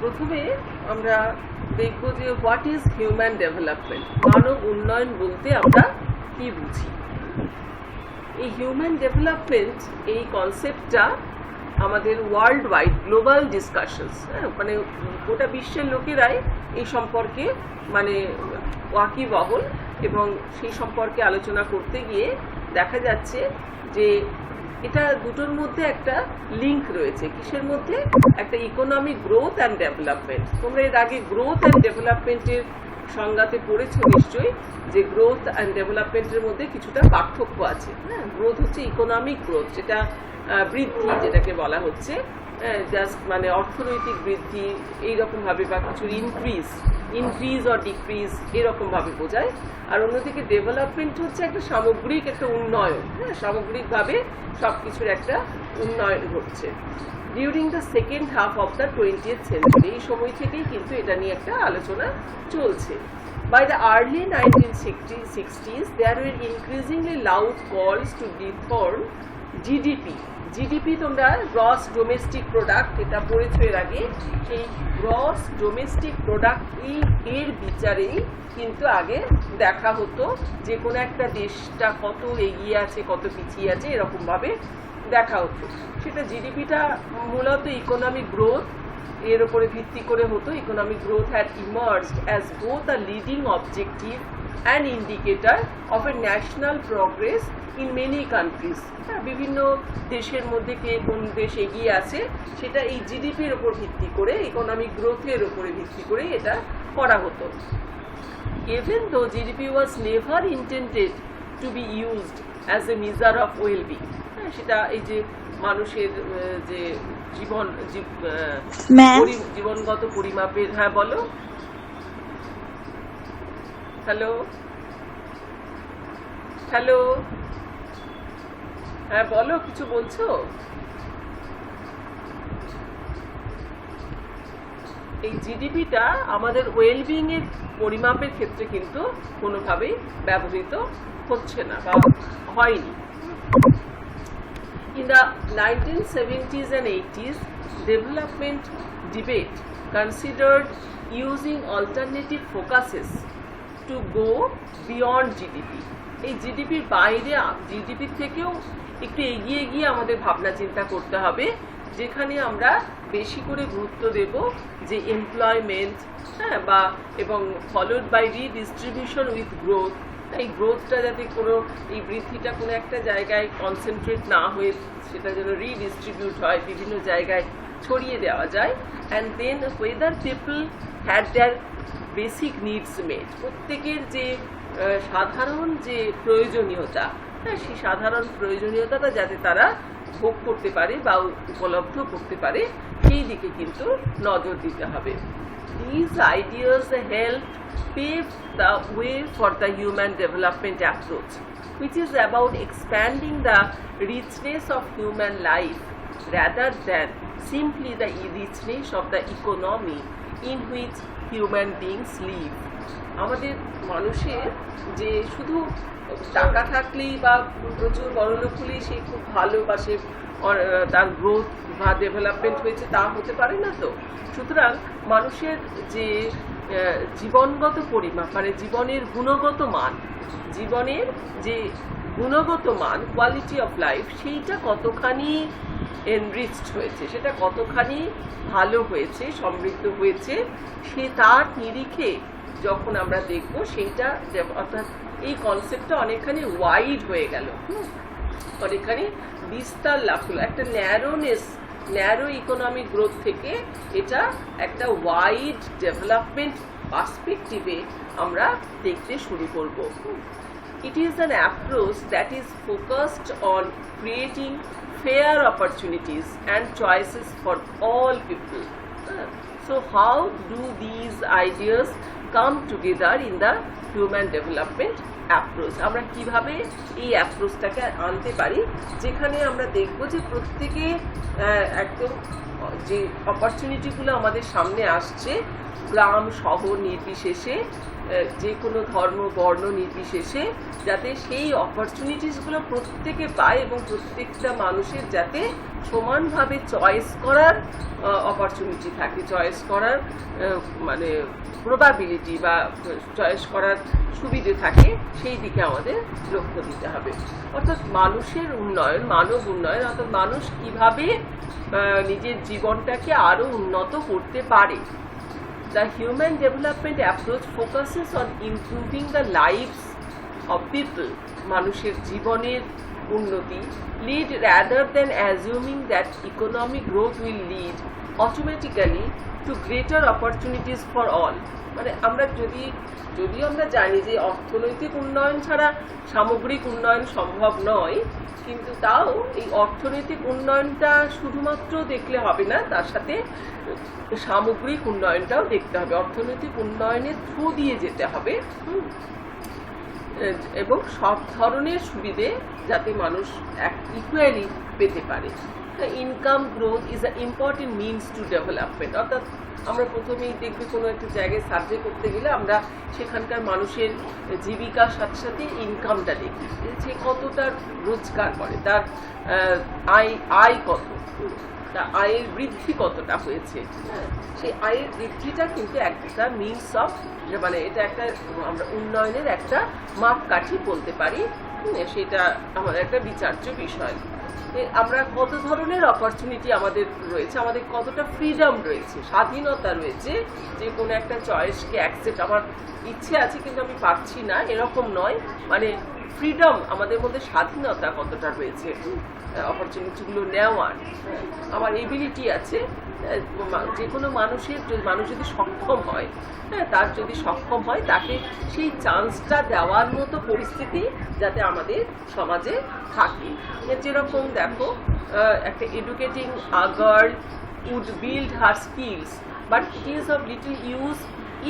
প্রথমে আমরা দেখব যে হোয়াট ইজ হিউম্যান ডেভেলপমেন্ট, মানব উন্নয়ন বলতে আমরা কি বুঝি। এই হিউম্যান ডেভেলপমেন্ট এই কনসেপ্টটা আমাদের ওয়ার্ল্ড ওয়াইড গ্লোবাল ডিসকাশনস, মানে গোটা বিশ্বের লোকেরাই এই সম্পর্কে মানে ওয়াকিবহল, এবং সেই সম্পর্কে আলোচনা করতে গিয়ে দেখা যাচ্ছে যে এটা দুটোর মধ্যে একটা লিঙ্ক রয়েছে। কিসের মধ্যে? একটা ইকোনমিক গ্রোথ অ্যান্ড ডেভেলপমেন্ট। তোমরা এর আগে গ্রোথ অ্যান্ড ডেভেলপমেন্টের সংজ্ঞাতে পড়েছো নিশ্চয়ই, যে গ্রোথ অ্যান্ড ডেভেলপমেন্টের মধ্যে কিছুটা পার্থক্য আছে। হ্যাঁ, গ্রোথ হচ্ছে ইকোনমিক গ্রোথ, যেটা বৃদ্ধি যেটাকে বলা হচ্ছে, জাস্ট মানে অর্থনৈতিক বৃদ্ধি এইরকমভাবে, বা কিছুর ইনক্রিজ অর ডিক্রিজ এরকমভাবে বোঝায়। আর অন্যদিকে ডেভেলপমেন্ট হচ্ছে একটা সামগ্রিক একটা উন্নয়ন, হ্যাঁ, সামগ্রিকভাবে সব কিছুর একটা উন্নয়ন ঘটছে। During the second half of the 20th century, এই সময় থেকেই কিন্তু এটা নিয়ে একটা আলোচনা চলছে। By the early 1960s, there were increasingly loud calls to dethrone GDP. GDP তোমরা গ্রস ডোমেস্টিক প্রোডাক্ট, এটা পড়েছো এর আগে। এই গ্রস ডোমেস্টিক প্রোডাক্ট এর বিচারেই কিন্তু আগে দেখা হতো যে কোনো একটা দেশটা কত এগিয়ে আছে কত পিছিয়ে আছে এরকমভাবে দেখা হতো। সেটা জিডিপিটা মূলত ইকোনমিক গ্রোথ এর উপরে ভিত্তি করে হতো। Economic growth had emerged as both a leading objective and indicator of a national progress in many countries. বিভিন্ন দেশের মধ্যে কে কোন দেশ এগিয়ে আছে সেটা এই জিডিপির ওপর ভিত্তি করে, ইকোনমিক গ্রোথের ওপরে ভিত্তি করে এটা করা হতো। Even though GDP was never intended to be used as a measure of well-being, সেটা এই যে মানুষের যে জীবনগত পরিমাপের, হ্যাঁ বলো, হ্যালো হ্যালো, হ্যাঁ বলো, কিছু বলছো? এই জিডিপিটা আমাদের ওয়েলবিং এর পরিমাপের ক্ষেত্রে কিন্তু কোনোভাবেই ব্যবহৃত হচ্ছে না বা হয়নি। In the 1970s and 80s, development debate considered using alternative focuses to go beyond GDP. এই জিডিপির বাইরে, জিডিপির থেকেও একটু এগিয়ে গিয়ে আমাদের ভাবনা চিন্তা করতে হবে, যেখানে আমরা বেশি করে গুরুত্ব দেব যে এমপ্লয়মেন্ট, হ্যাঁ, বা এবং followed by redistribution with growth. এই গ্রোথটা যাতে কোনো, এই বৃদ্ধিটা কোনো একটা জায়গায় কনসেন্ট্রেট না হয়ে সেটা যেন রিডিস্ট্রিবিউট হয়, বিভিন্ন জায়গায় ছড়িয়ে দেওয়া যায়। And then whether people had their basic needs met, প্রত্যেকের যে সাধারণ যে প্রয়োজনীয়তা, হ্যাঁ, সেই সাধারণ প্রয়োজনীয়তাটা যাতে তারা ভোগ করতে পারে বা উপলব্ধ করতে পারে, সেই দিকে কিন্তু নজর দিতে হবে। These ideas help pave the way for the human development approach, which is about expanding the richness of human life rather than simply the richness of the economy in which human beings live. আমাদের মানুষের যে শুধু টাকা থাকলেই বা প্রচুর বড়লোক হলেই সে খুব ভালো বা সে তার গ্রোথ বা ডেভেলপমেন্ট হয়েছে তা হতে পারে না। তো সুতরাং মানুষের যে জীবনগত পরিমাপ, মানে জীবনের গুণগত মান, জীবনের যে গুণগত মান, কোয়ালিটি অফ লাইফ, সেইটা কতখানি এনরিচড হয়েছে, সেটা কতখানি ভালো হয়েছে, সমৃদ্ধ হয়েছে, সে তার নিরিখে যখন আমরা দেখব সেইটা, অর্থাৎ এই কনসেপ্টটা অনেকখানি ওয়াইড হয়ে গেল, অনেকখানি বিস্তার লাভ হলো। একটা ন্যারো ইকোনমিক গ্রোথ থেকে এটা একটা ওয়াইড ডেভেলপমেন্ট পার্সপেক্টিভে আমরা দেখতে শুরু করব। It is an approach that is focused on creating fair opportunities and choices for all people. So how do these ideas come together in the human development approach? আমরা কিভাবে এই অ্যাপ্রোচটাকে আনতে পারি, যেখানে আমরা দেখব যে প্রত্যেকে একদম যে অপরচুনিটিগুলো আমাদের সামনে আসছে, গ্রাম শহর নির্বিশেষে, যে কোনো ধর্ম বর্ণ নির্বিশেষে, যাতে সেই অপরচুনিটিসগুলো প্রত্যেকে পায় এবং প্রত্যেকটা মানুষের যাতে সমানভাবে চয়েস করার অপরচুনিটি থাকে, চয়েস করার মানে প্রবাবিলিটি বা চয়েস করার সুবিধে থাকে, সেই দিকে আমাদের লক্ষ্য দিতে হবে। অর্থাৎ মানুষের উন্নয়ন, মানব উন্নয়ন, অর্থাৎ মানুষ কিভাবে নিজের জীবনটাকে আরো উন্নত করতে পারে। The human development approach focuses on improving the lives of people, মানুষের জীবনের উন্নতি, lead rather than assuming that economic growth will lead automatically to greater opportunities for all। মানে আমরা যদিও আমরা জানি যে অর্থনৈতিক উন্নয়ন ছাড়া সামগ্রিক উন্নয়ন সম্ভব নয়, কিন্তু তাও এই অর্থনৈতিক উন্নয়নটা শুধুমাত্র দেখলে হবে না, তার সাথে সামগ্রিক উন্নয়নটাও দেখতে হবে। অর্থনৈতিক উন্নয়নের থ্রু দিয়ে যেতে হবে এবং সব ধরনের সুবিধে যাতে মানুষ ইকুয়ালি পেতে পারে। Income growth is a important means to development. অর্থাৎ আমরা প্রথমেই দেখবে কোনো একটা জায়গায় সার্ভে করতে গেলে আমরা সেখানকার মানুষের জীবিকার সাথে সাথে ইনকামটা দেখি, সে কতটা রোজগার করে, তার আয় কত, তা আয়ের বৃদ্ধি কতটা হয়েছে। সেই আয়ের বৃদ্ধিটা কিন্তু একটা মিনস অফ, মানে এটা একটা আমরা উন্নয়নের একটা মাপকাঠি বলতে পারি, সেটা আমাদের একটা বিচার্য বিষয়। আমরা কত ধরনের অপরচুনিটি আমাদের রয়েছে, আমাদের কতটা ফ্রিডম রয়েছে, স্বাধীনতা রয়েছে, যে কোনো একটা চয়েসকে অ্যাকসেপ্ট, আমার ইচ্ছে আছে কিন্তু আমি পারছি না, এরকম নয়, মানে ফ্রিডম, আমাদের মধ্যে স্বাধীনতা কতটা রয়েছে অপরচুনিটিগুলো নেওয়ার। আমার এবিলিটি আছে, যে কোনো মানুষ যদি সক্ষম হয়, তার যদি সক্ষম হয়, তাকে সেই চান্সটা দেওয়ার মতো পরিস্থিতি যাতে আমাদের সমাজে থাকে। যেরকম দেখো, একটা educating a girl would build her skills but it is of little use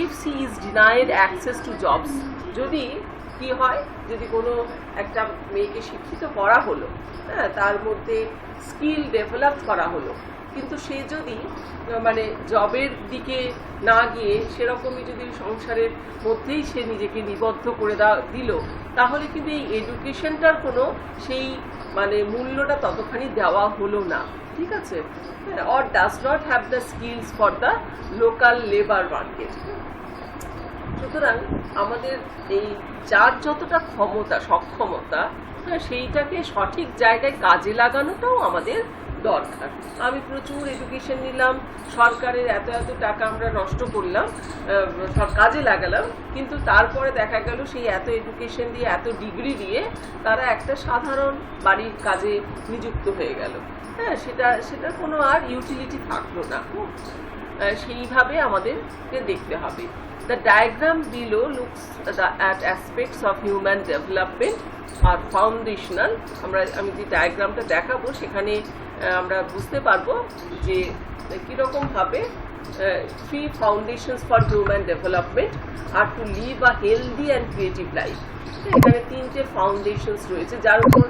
if she is denied access to jobs. যদি কি হয়, যদি কোনো একটা মেয়েকে শিক্ষিত করা হলো, তার মধ্যে স্কিল ডেভেলপ করা হলো, কিন্তু সে যদি মানে জবের দিকে না গিয়ে সেরকমই যদি সংসারের মধ্যেই সে নিজেকে নিবদ্ধ করে দিল, তাহলে কিন্তু এই এডুকেশনটার কোনো সেই মানে মূল্যটা ততখানি দেওয়া হলো না, ঠিক আছে, or does not have the skills for the local labour market. সুতরাং আমাদের এই যার যতটা ক্ষমতা, সক্ষমতা, সেইটাকে সঠিক জায়গায় কাজে লাগানোটাও আমাদের দরকার। আমি প্রচুর এডুকেশন নিলাম, সরকারের এত টাকা আমরা নষ্ট করলাম, সব কাজে লাগালাম, কিন্তু তারপরে দেখা গেল সেই এত এডুকেশন দিয়ে, এত ডিগ্রি দিয়ে তারা একটা সাধারণ বাড়ির কাজে নিযুক্ত হয়ে গেল, সেটা কোনো আর ইউটিলিটি থাকলো না। সেইভাবে আমাদেরকে দেখতে হবে। The diagram below looks at aspects of human development are foundational। আমি যে ডায়াগ্রামটা দেখাবো সেখানে আমরা বুঝতে পারবো যে কীরকম ভাবে three foundations for human development are to live a healthy and creative life. এখানে তিনটে ফাউন্ডেশনস রয়েছে যার উপর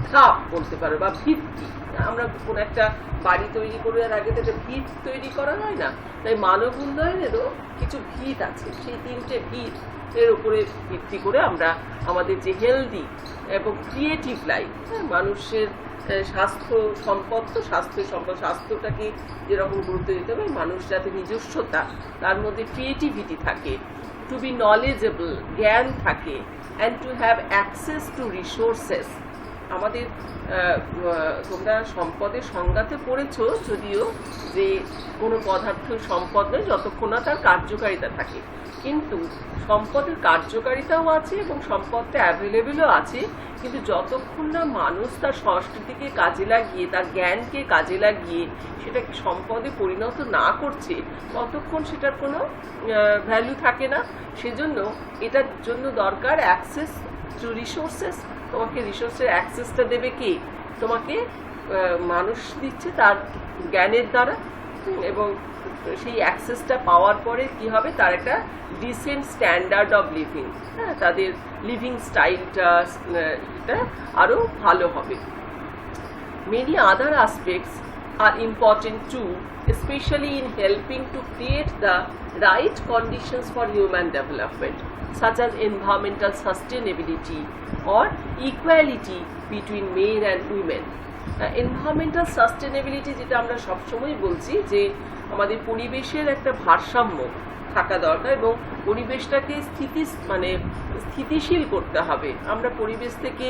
ধাপ বলতে পারো বা ভিত্তি। আমরা কোনো একটা বাড়ি তৈরি করার আগে তো একটা ভিত তৈরি করা হয় না, তাই মানব উন্নয়নেরও কিছু ভিত আছে। সেই তিনটে ভিত এর উপরে ভিত্তি করে আমরা আমাদের যে হেলদি এবং ক্রিয়েটিভ লাইফ, মানুষের স্বাস্থ্য সম্পদ, তো স্বাস্থ্যটাকে যেরকম গুরুত্ব দিতে হবে, মানুষ যাতে নিজস্বতা, তার মধ্যে ক্রিয়েটিভিটি থাকে, টু বি নলেজেবল, জ্ঞান থাকে, and to have access to resources. আমাদের তোমরা সম্পদের সংজ্ঞাতে পড়েছো যদিও, যে কোনো পদার্থ সম্পদ নয় যতক্ষণ না তার কার্যকারিতা থাকে, কিন্তু সম্পদের কার্যকারিতাও আছে এবং সম্পদটা অ্যাভেলেবেলও আছে, কিন্তু যতক্ষণ না মানুষ তার সংস্কৃতিকে কাজে লাগিয়ে, তার জ্ঞানকে কাজে লাগিয়ে সেটাকে সম্পদে পরিণত না করছে, ততক্ষণ সেটার কোনো ভ্যালু থাকে না। সেজন্য এটার জন্য দরকার অ্যাক্সেস টু রিসোর্সেস। তোমাকে রিসোর্সের অ্যাক্সেসটা দেবে কে? তোমাকে মানুষ দিচ্ছে তার জ্ঞানের দ্বারা, এবং সেই অ্যাক্সেসটা পাওয়ার পরে কি হবে, তার একটা ডিসেন্ট স্ট্যান্ডার্ড অফ লিভিং, তাদের লিভিং স্টাইলটা আরও ভালো হবে। Many other aspects are important too, especially in helping to create the right conditions for human development, such as environmental sustainability or equality between men and women. Environmental sustainability যেটা আমরা সবসময় বলছি যে আমাদের পরিবেশের একটা ভারসাম্য থাকা দরকার এবং পরিবেশটাকে স্থিতিশীল করতে হবে। আমরা পরিবেশ থেকে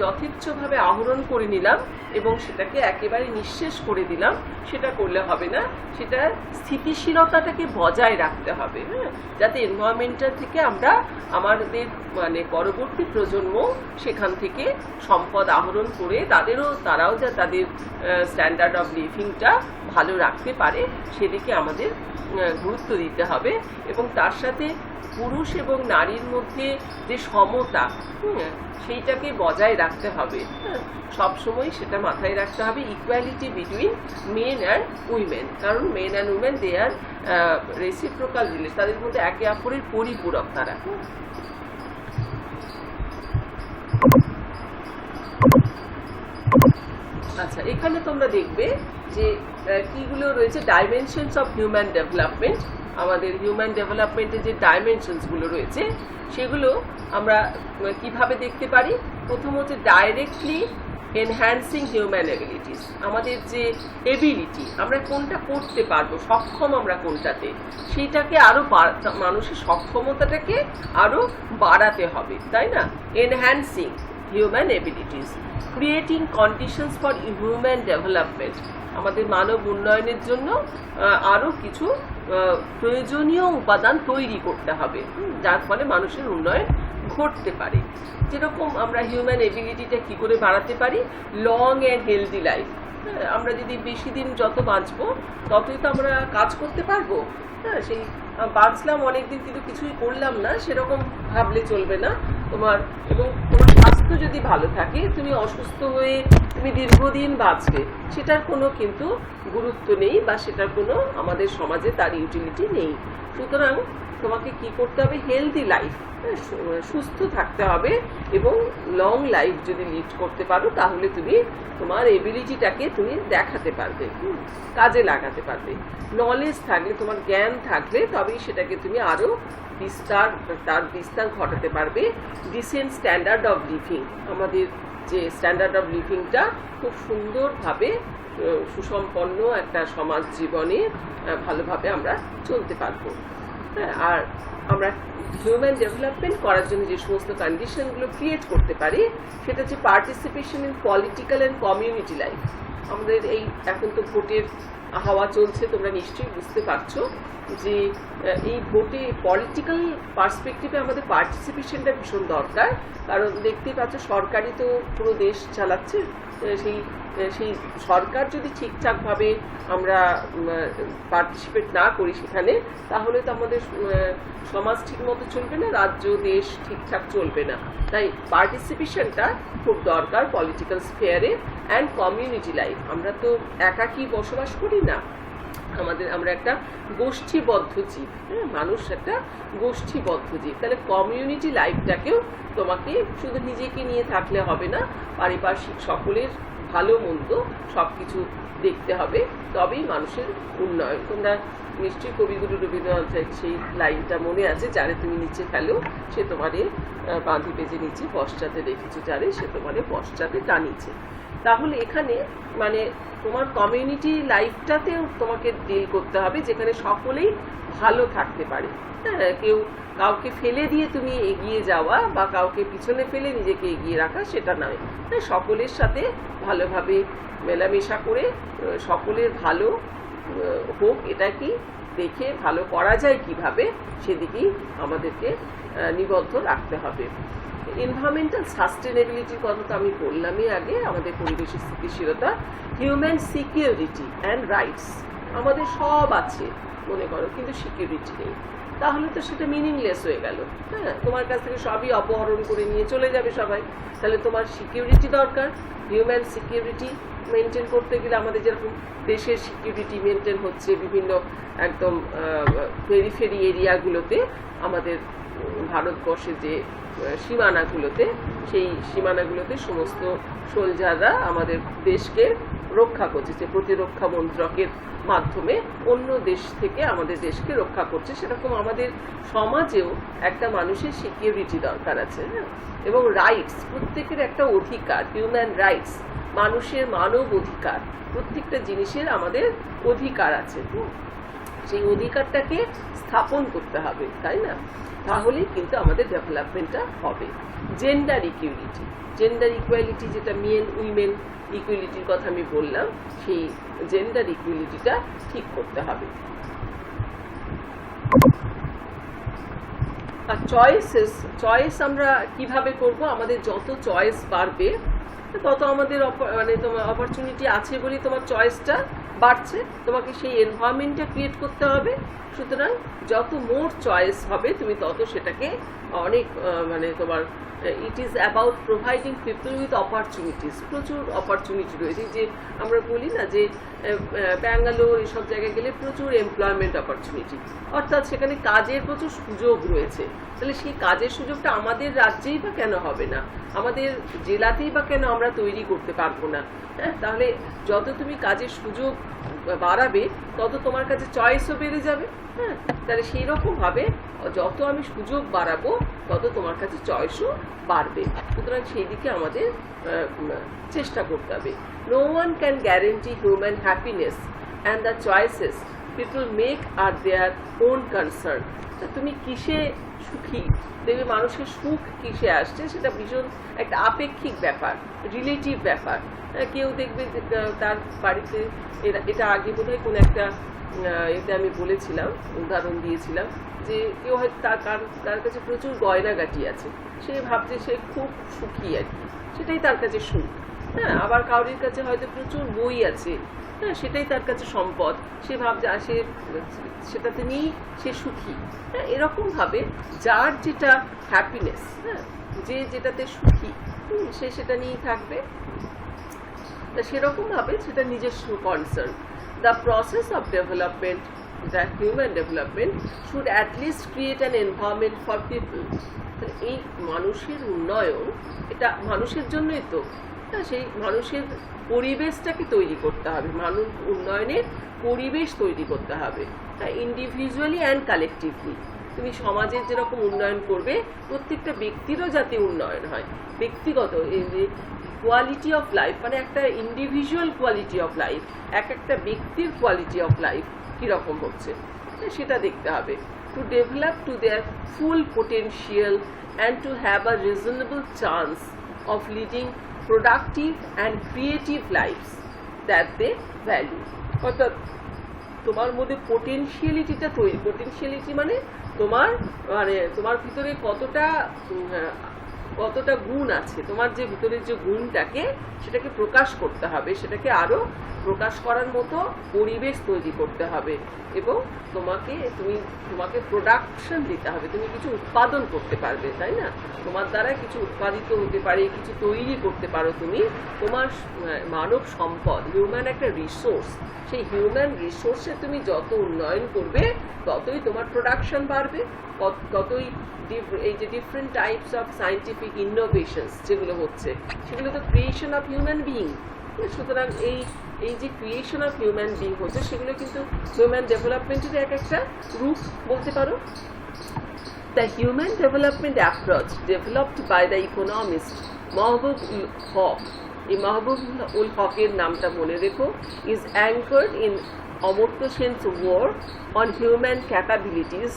যথেচ্ছভাবে আহরণ করে নিলাম এবং সেটাকে একেবারে নিঃশেষ করে দিলাম, সেটা করলে হবে না। সেটা স্থিতিশীলতাটাকে বজায় রাখতে হবে, যাতে এনভায়রনমেন্টাল থেকে আমরা আমাদের পরবর্তী প্রজন্ম সেখান থেকে সম্পদ আহরণ করে তারাও যা তাদের স্ট্যান্ডার্ড অফ লিভিংটা ভালো রাখতে পারে সেদিকে আমাদের গুরুত্ব দিতে হবে। এবং তার সাথে পুরুষ এবং নারীর মধ্যে যে সমতা সেইটাকে বজায় রাখতে হবে, সবসময় সেটা মাথায় রাখতে হবে। Equality between men and women, কারণ men and women they are reciprocal relation, তাদের মধ্যে একে অপরের পরিপূরক তারা। আচ্ছা, এখানে তোমরা দেখবে যে কিগুলো রয়েছে ডাইমেনশনস অফ হিউম্যান ডেভেলপমেন্ট। আমাদের হিউম্যান ডেভেলপমেন্টের যে ডাইমেনশনসগুলো রয়েছে সেগুলো আমরা কিভাবে দেখতে পারি। প্রথম হচ্ছে ডাইরেক্টলি এনহ্যান্সিং হিউম্যান এবিলিটিস, আমাদের যে এবিলিটি আমরা কোনটা করতে পারবো, সক্ষম আমরা কোনটাতে, সেইটাকে আরো মানুষের সক্ষমতাটাকে আরো বাড়াতে হবে, তাই না? Enhancing human abilities, creating conditions for human development, আমাদের মানব উন্নয়নের জন্য আরো কিছু প্রয়োজনীয় উপাদান তৈরি করতে হবে যার ফলে মানুষের উন্নয়ন ঘটতে পারে। যেরকম আমরা হিউম্যান এবিলিটিটা কি করে বাড়াতে পারি, লং অ্যান্ড হেলদি লাইফ। আমরা যদি বেশি দিন যত বাঁচবো ততই তো আমরা কাজ করতে পারবো। সেই বাঁচলাম অনেকদিন কিন্তু কিছুই করলাম না, সেরকম ভাবলে চলবে না। তোমার স্বাস্থ্য যদি ভালো থাকে, তুমি অসুস্থ হয়ে তুমি দীর্ঘদিন বাঁচবে, সেটার কোনো কিন্তু গুরুত্ব নেই বা সেটার কোনো আমাদের সমাজে তার ইউটিলিটি নেই। সুতরাং তোমাকে কি করতে হবে, হেলদি লাইফ, সুস্থ থাকতে হবে এবং লং লাইফ যদি লিড করতে পারো তাহলে তুমি তোমার এবিলিটিটাকে তুমি দেখাতে পারবে, কাজে লাগাতে পারবে। নলেজ থাকলে, তোমার জ্ঞান থাকলে তবেই সেটাকে তুমি আরো তার বিস্তার ঘটাতে পারবে। ডিসেন্ট স্ট্যান্ডার্ড অফ লিভিং, আমাদের যে স্ট্যান্ডার্ড অফ লিভিংটা খুব সুন্দরভাবে সুসম্পন্ন একটা সমাজ জীবনে ভালোভাবে আমরা চলতে পারবো। আর আমরা হিউম্যান ডেভেলপমেন্ট করার জন্য যে সমস্ত কন্ডিশনগুলো ক্রিয়েট করতে পারি সেটা হচ্ছে participation in political and community life. আমাদের এই এখন তো ভোটের হাওয়া চলছে, তোমরা নিশ্চয়ই বুঝতে পারছো যে এই ভোটে পলিটিক্যাল পার্সপেক্টিভে আমাদের পার্টিসিপেশনটা ভীষণ দরকার। কারণ দেখতেই পাচ্ছ সরকারই তো পুরো দেশ চালাচ্ছে, সেই সরকার যদি ঠিকঠাকভাবে আমরা পার্টিসিপেট না করি সেখানে, তাহলে তো আমাদের সমাজ ঠিকমতো চলবে না, রাজ্য দেশ ঠিকঠাক চলবে না। তাই পার্টিসিপেশনটা খুব দরকার পলিটিক্যাল স্ফেয়ারে অ্যান্ড কমিউনিটি লাইফ। আমরা তো একাকী বসবাস করি না, আমরা একটা গোষ্ঠীবদ্ধ জীব, মানুষ একটা গোষ্ঠীবদ্ধ জীব। তাহলে কমিউনিটি লাইফটাকেও তোমাকে শুধু নিজেকে নিয়ে থাকলে হবে না, পারিপার্শ্বিক সকলের ভালো মন্দ সব কিছু দেখতে হবে, তবেই মানুষের উন্নয়ন। তোমরা নিশ্চয়ই কবিগুরু রবীন্দ্রনাথের সেই লাইনটা মনে আছে, যারে তুমি নিচে ফেলো সে তোমারে বাঁধি পেজে নিচে, পশ্চাতে রেখেছো যারে সে তোমারে পশ্চাতে টানিছে। তাহলে এখানে তোমার কমিউনিটি লাইফটাতেও তোমাকে ডিল করতে হবে, যেখানে সকলেই ভালো থাকতে পারে। হ্যাঁ, কাউকে ফেলে দিয়ে তুমি এগিয়ে যাওয়া বা কাউকে পিছনে ফেলে নিজেকে এগিয়ে রাখা সেটা নয়। সকলের সাথে ভালোভাবে মেলামেশা করে সকলের ভালো হোক, এটা কি দেখে ভালো করা যায় কিভাবে, সেদিকেই আমাদেরকে নিবদ্ধ রাখতে হবে। এনভায়রনমেন্টাল সাস্টেনেবিলিটির কথা তো আমি বললামই আগে, আমাদের পরিবেশের স্থিতিশীলতা। হিউম্যান সিকিউরিটি অ্যান্ড রাইটস, আমাদের সব আছে মনে করো, কিন্তু সিকিউরিটি নেই, তাহলে তো সেটা মিনিংলেস হয়ে গেল। হ্যাঁ, তোমার কাছ থেকে সবই অপহরণ করে নিয়ে চলে যাবে সবাই। তাহলে তোমার সিকিউরিটি দরকার। হিউম্যান সিকিউরিটি মেনটেন করতে গেলে আমাদের যেরকম দেশের সিকিউরিটি মেনটেন হচ্ছে বিভিন্ন একদম পেরিফেরি এরিয়াগুলোতে, আমাদের ভারতবর্ষের যে সীমানাগুলোতে, সেই সীমানাগুলোতে সমস্ত সোলজাররা আমাদের দেশকে রক্ষা করছে, যে প্রতিরক্ষা মন্ত্রকের মাধ্যমে অন্য দেশ থেকে আমাদের দেশকে রক্ষা করছে। সেরকম আমাদের সমাজেও একটা মানুষের সিকিউরিটি দরকার আছে, হ্যাঁ, এবং রাইটস, প্রত্যেকের একটা অধিকার, হিউম্যান রাইটস, মানুষের মানব অধিকার, প্রত্যেকটা জিনিসের আমাদের অধিকার আছে। সেই অধিকারটাকে স্থাপন করতে হবে, তাই না? তাহলেই কিন্তু আমাদের ডেভেলপমেন্টটা হবে। জেন্ডার ইকুয়ালিটি, জেন্ডার ইকুয়ালিটি যেটা মেন উইমেন ইকুয়ালিটির কথা আমি বললাম, সেই জেন্ডার ইকুয়ালিটিটা ঠিক করতে হবে। আর চয়েস আমরা কিভাবে করব? আমাদের যত চয়েস বাড়বে তত আমাদের মানে তোমার অপরচুনিটি আছে বলেই তোমার চয়েসটা বাড়ছে। তোমাকে সেই এনভায়রনমেন্টটা ক্রিয়েট করতে হবে। সুতরাং যত মোর চয়েস হবে তুমি তত সেটাকে অনেক মানে তোমার it is about providing people with opportunities. প্রচুর অপরচুনিটি রয়েছে, যে আমরা বলি না যে ব্যাঙ্গালোর এসব জায়গায় গেলে প্রচুর এমপ্লয়মেন্ট অপরচুনিটি, অর্থাৎ সেখানে কাজের প্রচুর সুযোগ রয়েছে। তাহলে সেই কাজের সুযোগটা আমাদের রাজ্যেই বা কেন হবে না, আমাদের জেলাতেই বা কেন আমরা তৈরি করতে পারবো না? হ্যাঁ, তাহলে যত তুমি কাজের সুযোগ বাড়াবে তত তোমার কাছে চয়েসও বেড়ে যাবে। হ্যাঁ, তাহলে সেই রকমভাবে যত আমি সুযোগ বাড়াবো তত তোমার কাছে চয়েসও বাড়বে। সুতরাং সেই দিকে আমাদের চেষ্টা করতে হবে। No one can guarantee human happiness and the choices people make are their own concern. তুমি কিসে সুখী, দেখবে মানুষের সুখ কিসে আসছে, সেটা ভীষণ একটা আপেক্ষিক ব্যাপার, রিলেটিভ ব্যাপার। কেউ দেখবে তার বাড়িতে, এটা আগে বোধহয় কোন একটা এতে আমি বলেছিলাম, উদাহরণ দিয়েছিলাম, যে কেউ হয়তো তার কাছে প্রচুর গয়নাগাটি আছে, সে ভাবছে সে খুব সুখী আর কি, সেটাই তার কাছে সুখ। হ্যাঁ, আবার কারোর কাছে হয়তো প্রচুর বই আছে, হ্যাঁ, সেটাই তার কাছে সম্পদ, সে ভাবছে সেটাতে নিয়েই সে সুখী। হ্যাঁ, এরকমভাবে যার যেটা হ্যাপিনেস, হ্যাঁ, যে যেটাতে সুখী সে সেটা নিয়েই থাকবে। তা সেরকমভাবে সেটা নিজস্ব concern. The process of development, the human development should at least create an environment for people. এই মানুষের উন্নয়ন, এটা মানুষের জন্যই তো, সেই মানুষের পরিবেশটাকে তৈরি করতে হবে, মানুষ উন্নয়নের পরিবেশ তৈরি করতে হবে, ইন্ডিভিজুয়ালি অ্যান্ড কালেকটিভলি। তুমি সমাজের যেরকম উন্নয়ন করবে, প্রত্যেকটা ব্যক্তিরও যাতে উন্নয়ন হয়, ব্যক্তিগত এই যে কোয়ালিটি অফ লাইফ, মানে একটা ইন্ডিভিজুয়াল কোয়ালিটি অফ লাইফ, একটা ব্যক্তির কোয়ালিটি অফ লাইফ কীরকম হচ্ছে সেটা দেখতে হবে। To develop to their full potential and to have a reasonable chance of leading productive and creative lives that they value. অর্থাৎ তোমার মধ্যে পোটেনশিয়ালিটিটা তৈরি, পোটেনশিয়ালিটি মানে তোমার ভিতরে কতটা গুণ আছে, তোমার যে ভিতরের যে গুণটাকে সেটাকে প্রকাশ করতে হবে, সেটাকে আরো প্রকাশ করার মতো পরিবেশ তৈরি করতে হবে, এবং তোমাকে প্রোডাকশন দিতে হবে, তুমি কিছু উৎপাদন করতে পারবে, তাই না? তোমার দ্বারা কিছু উৎপাদিত হতে পারে, কিছু তৈরি করতে পারো তুমি। তোমার মানব সম্পদ, হিউম্যান একটা রিসোর্স, সেই হিউম্যান রিসোর্সে তুমি যত উন্নয়ন করবে ততই তোমার প্রোডাকশন বাড়বে, ততই এই যে different types of scientific innovations যেগুলো হচ্ছে, সেগুলো তো ক্রিয়েশন অফ হিউম্যান বিইং। সুতরাং এই যে ক্রিয়েশন অফ হিউম্যান বিইং হচ্ছে, সেগুলো কিন্তু হিউম্যান ডেভেলপমেন্টের একটা রূপ বলতে পারো। The human development approach developed by the economist Mahbub ul Haq, এই মাহবুব উল হকের নামটা মনে রেখো, is anchored in Amartya Sen's work on human capabilities,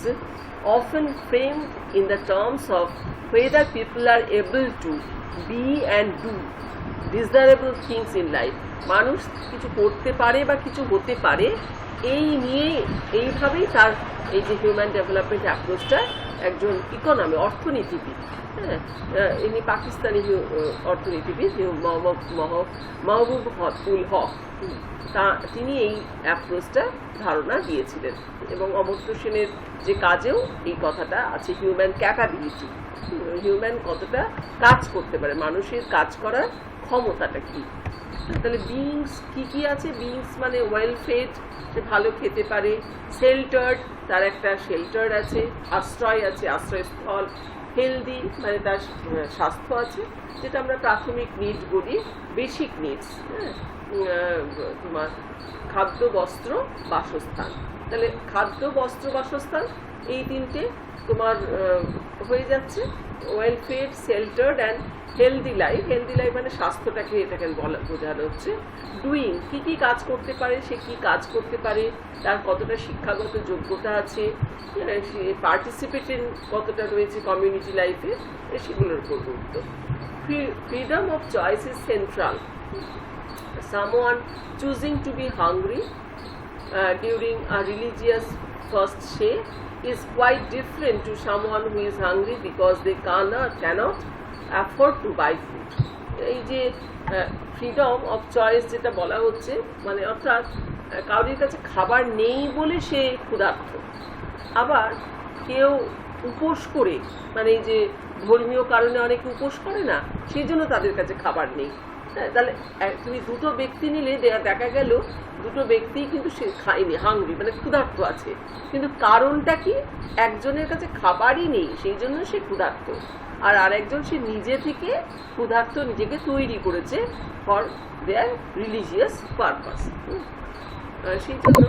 often framed in the terms of whether people are able to be and do desirable things in life. মানুষ কিছু করতে পারে বা কিছু হতে পারে, এইভাবেই তার এই যে হিউম্যান ডেভেলপমেন্ট অ্যাপ্রোচটা, একজন অর্থনীতিবিদ, হ্যাঁ, ইনি পাকিস্তানি অর্থনীতিবিদ মাহবুব উল হক, তিনি এই অ্যাপ্রোচটা ধারণা দিয়েছিলেন, এবং অমর্ত্য সেনের যে কাজেও এই কথাটা আছে, হিউম্যান ক্যাপাবিলিটি, হিউম্যান কতটা কাজ করতে পারে, মানুষের কাজ করার ক্ষমতাটা কি। তাহলে বিইংস কি আছে, বিইংস মানে ওয়েল ফেড, সে ভালো খেতে পারে, শেল্টার্ড তার একটা শেল্টার আছে, আশ্রয় আছে, আশ্রয়স্থল, হেলদি মানে তার স্বাস্থ্য আছে, যেটা আমরা প্রাথমিক নিডস বলি, বেসিক নিডস, তোমার খাদ্য বস্ত্র বাসস্থান। তাহলে খাদ্য বস্ত্র বাসস্থান এই তিনটে তোমার হয়ে যাচ্ছে, well fade, শেল্টার্ড and healthy life. Healthy life মানে স্বাস্থ্যটাকে এটাকে বোঝানো হচ্ছে। ডুইং কি কাজ করতে পারে, সে কি কাজ করতে পারে, তার কতটা শিক্ষাগত যোগ্যতা আছে, সে পার্টিসিপেটিং কতটা রয়েছে কমিউনিটি লাইফে, সেগুলোর উপর গুরুত্ব। Freedom of choice is central. Someone choosing to be hungry during a religious fast day is quite different to someone who is hungry because they cannot afford to buy food. এই যে freedom of choice যেটা বলা হচ্ছে, মানে অর্থাৎ কারোর কাছে খাবার নেই বলে সে ক্ষুধার্ত, আবার কেউ উপোস করে, মানে এই যে ধর্মীয় কারণে অনেকে উপোস করে না, সেই জন্য তাদের কাছে খাবার নেই। তাহলে তুমি দুটো ব্যক্তি নিলে দেখা গেল দুটো ব্যক্তি কিন্তু সে খায়নি, হাংরি মানে ক্ষুধার্ত আছে, কিন্তু কারণটা কি, একজনের কাছে খাবারই নেই সেই জন্য সে ক্ষুধার্ত, আর আরেকজন সে নিজে থেকে ক্ষুধার্ত নিজেকে তৈরি করেছে ফর দেয়ার রিলিজিয়াস পারপাস। সেই জন্য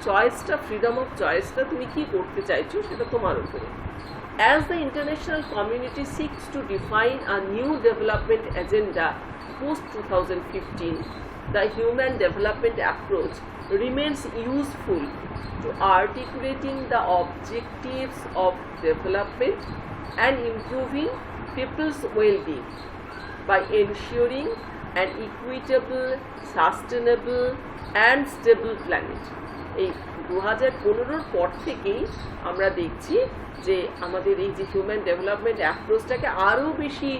চয়েসটা, ফ্রিডম অফ চয়েসটা তুমি কি করতে চাইছো সেটা তোমার উপরে। As the international community seeks to define a new development agenda post-2015, the human development approach remains useful to articulating the objectives of development and improving people's well-being by ensuring an equitable, sustainable and stable planet. এই 2015 পর থেকেই আমরা দেখছি যে আমাদের এই যে human development অ্যাপ্রোচটাকে আরও বেশি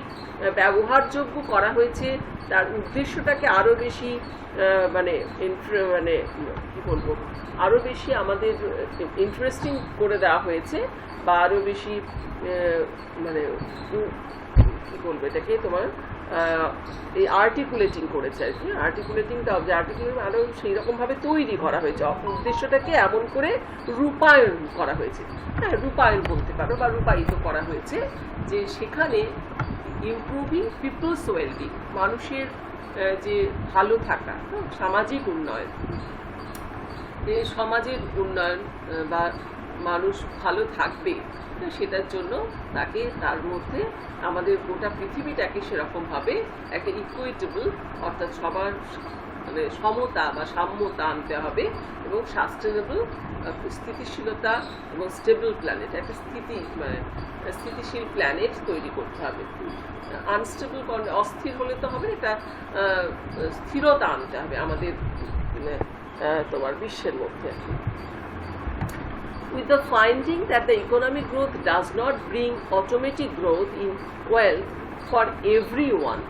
ব্যবহারযোগ্য করা হয়েছে, তার উদ্দেশ্যটাকে আরও বেশি মানে কী বলবো, আরও বেশি আমাদের ইন্টারেস্টিং করে দেওয়া হয়েছে, বা আরও বেশি মানে কী বলবো এটাকে তোমার এই আর্টিকুলেটিং করেছে আর কি, আর্টিকুলেটিংটা যে আর্টিকুলেটিং আরও সেই রকমভাবে তৈরি করা হয়েছে, উদ্দেশ্যটাকে এমন করে রূপায়ণ করা হয়েছে, হ্যাঁ রূপায়ণ বলতে পারো, বা রূপায়িত করা হয়েছে, যে সেখানে ইমপ্রুভিং পিপলস ওয়েলবিং, মানুষের যে ভালো থাকা, সামাজিক উন্নয়ন, যে সমাজের উন্নয়ন বা মানুষ ভালো থাকবে সেটার জন্য তাকে তার মধ্যে আমাদের গোটা পৃথিবীটাকে সেরকমভাবে একটা ইকুইটেবল, অর্থাৎ সবার মানে সমতা বা সাম্যতা আনতে হবে, এবং সাস্টেনেবল স্থিতিশীলতা এবং স্টেবল প্ল্যানেট, একটা স্থিতিশীল প্ল্যানেট তৈরি করতে হবে। আনস্টেবল অস্থির হলে তো হবে, এটা স্থিরতা আনতে হবে আমাদের তোমার বিশ্বের মধ্যে। With the finding that the economic growth does not bring automatic growth in wealth for everyone,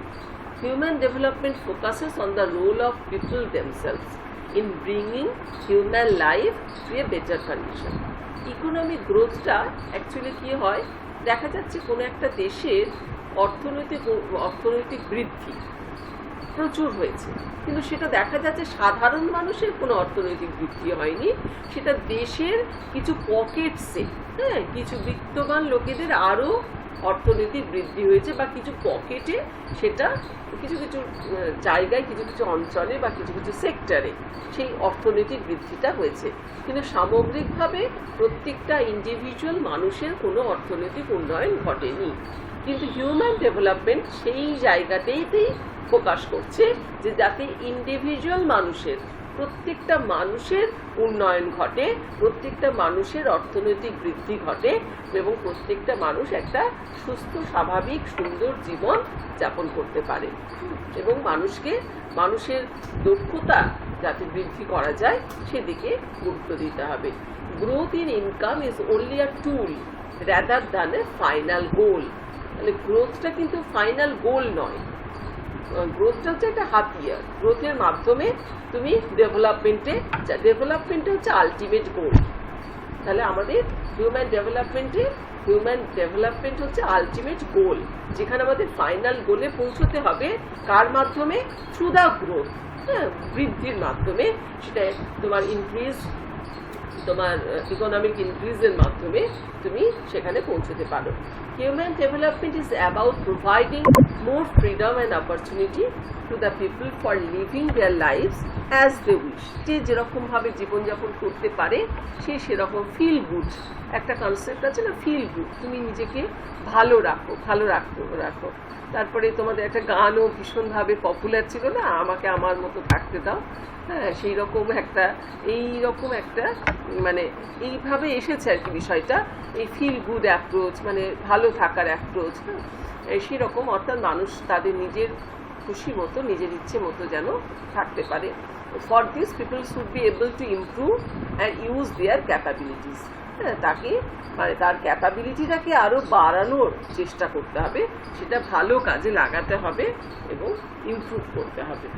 human development focuses on the role of people themselves in bringing human life to a better condition. Economic growthটা actually কি হয়, দেখা যাচ্ছে কোনো একটা দেশের অর্থনৈতিক বৃদ্ধি প্রচুর হয়েছে, কিন্তু সেটা দেখা যাচ্ছে সাধারণ মানুষের কোনো অর্থনৈতিক বৃদ্ধি হয়নি, সেটা দেশের কিছু পকেটসে, হ্যাঁ কিছু বিত্তবান লোকেদের আরও অর্থনৈতিক বৃদ্ধি হয়েছে, বা কিছু পকেটে সেটা কিছু কিছু জায়গায়, কিছু কিছু অঞ্চলে বা কিছু কিছু সেক্টরে সেই অর্থনৈতিক বৃদ্ধিটা হয়েছে, কিন্তু সামগ্রিকভাবে প্রত্যেকটা ইন্ডিভিজুয়াল মানুষের কোনো অর্থনৈতিক উন্নয়ন ঘটেনি। কিন্তু হিউম্যান ডেভেলপমেন্ট সেই জায়গাতেই ফোকাস করছে যে যাতে ইন্ডিভিজুয়াল মানুষের, প্রত্যেকটা মানুষের উন্নয়ন ঘটে, প্রত্যেকটা মানুষের অর্থনৈতিক বৃদ্ধি ঘটে, এবং প্রত্যেকটা মানুষ একটা সুস্থ, স্বাভাবিক, সুন্দর জীবন যাপন করতে পারে, এবং মানুষের দক্ষতা যাতে বৃদ্ধি করা যায় সেদিকে গুরুত্ব দিতে হবে। Growth in income is only a tool rather than a final goal. তাহলে গ্রোথটা কিন্তু ফাইনাল গোল নয়, গ্রোথটা হচ্ছে একটা হাতিয়ার, গ্রোথের মাধ্যমে তুমি ডেভেলপমেন্টে হচ্ছে আলটিমেট গোল। তাহলে আমাদের হিউম্যান ডেভেলপমেন্টে হিউম্যান ডেভেলপমেন্ট হচ্ছে আলটিমেট গোল, যেখানে আমাদের ফাইনাল গোলে পৌঁছতে হবে কার মাধ্যমে? থ্রু দ্য গ্রোথ, বৃদ্ধির মাধ্যমে। সেটা তোমার ইনক্রিজ, তোমার ইকোনমিক ইনক্রিজের মাধ্যমে তুমি সেখানে পৌঁছতে পারো। Human development is about providing more freedom and opportunity to the people for living their lives as they wish. যে যেরকমভাবে জীবনযাপন করতে পারে সে সেরকম ফিল গুড, একটা কনসেপ্ট আছে না, ফিল গুড, তুমি নিজেকে ভালো রাখো, রাখো। তারপরে তোমাদের একটা গানও ভীষণভাবে পপুলার ছিল না, আমাকে আমার মতো থাকতে দাও। হ্যাঁ, সেই রকম একটা মানে এইভাবে এসেছে আর কি বিষয়টা, এই ফিল গুড অ্যাপ্রোচ, মানে ভালো থাকার অ্যাপ্রোচ। হ্যাঁ, সেই রকম, অর্থাৎ মানুষ তাদের নিজের খুশি মতো, নিজের ইচ্ছে মতো যেন থাকতে পারে। For this people should be able to improve and use their capabilities. হ্যাঁ, তাকে মানে তার ক্যাপাবিলিটিটাকে আরও বাড়ানোর চেষ্টা করতে হবে, সেটা ভালো কাজে লাগাতে হবে এবং ইমপ্রুভ করতে হবে।